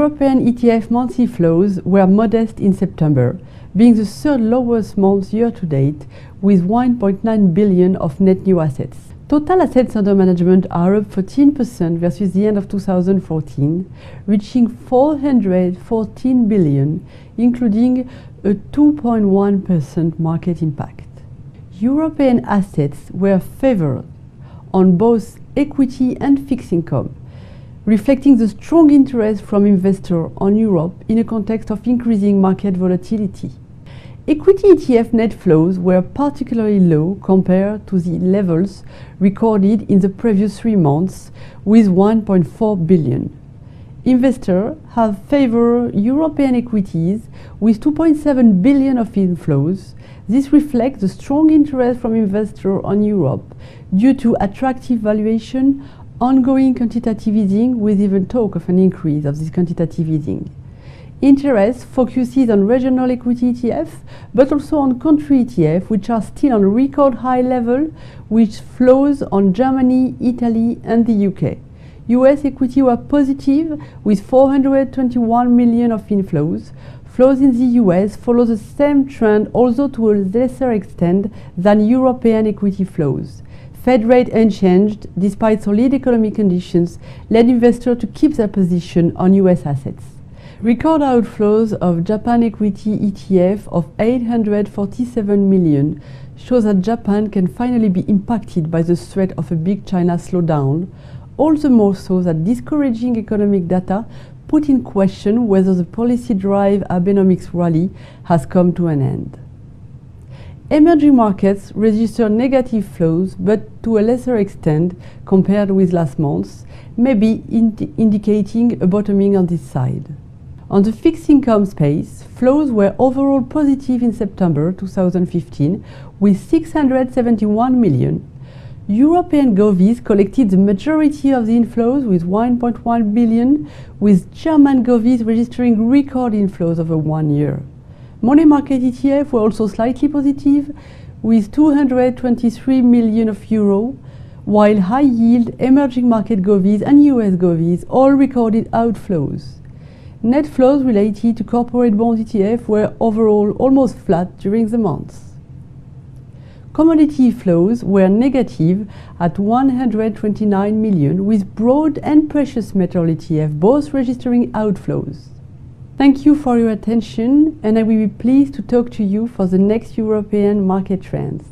European ETF monthly flows were modest in September, being the third lowest month year-to-date, with 1.9 billion of net new assets. Total assets under management are up 14% versus the end of 2014, reaching 414 billion, including a 2.1% market impact. European assets were favored on both equity and fixed income, reflecting the strong interest from investors on Europe in a context of increasing market volatility. Equity ETF net flows were particularly low compared to the levels recorded in the previous 3 months, with 1.4 billion. Investors have favored European equities with 2.7 billion of inflows. This reflects the strong interest from investors on Europe due to attractive valuation, ongoing quantitative easing, with even talk of an increase of this quantitative easing. Interest focuses on regional equity ETF, but also on country ETF, which are still on a record high level, which flows on Germany, Italy, and the UK. US equity were positive, with 421 million of inflows. Flows in the US follow the same trend, although to a lesser extent than European equity flows. Fed rate unchanged, despite solid economic conditions, led investors to keep their position on US assets. Record outflows of Japan equity ETF of 847 million shows that Japan can finally be impacted by the threat of a big China slowdown, all the more so that discouraging economic data put in question whether the policy-driven Abenomics rally has come to an end. Emerging markets register negative flows, but to a lesser extent compared with last month, maybe indicating a bottoming on this side. On the fixed income space, flows were overall positive in September 2015, with 671 million. European govies collected the majority of the inflows with 1.1 billion, with German govies registering record inflows over 1 year. Money market ETF were also slightly positive, with 223 million euro, while high-yield emerging market govies and US govies all recorded outflows. Net flows related to corporate bond ETF were overall almost flat during the month. Commodity flows were negative at 129 million, with broad and precious metal ETF both registering outflows. Thank you for your attention, and I will be pleased to talk to you for the next European market trends.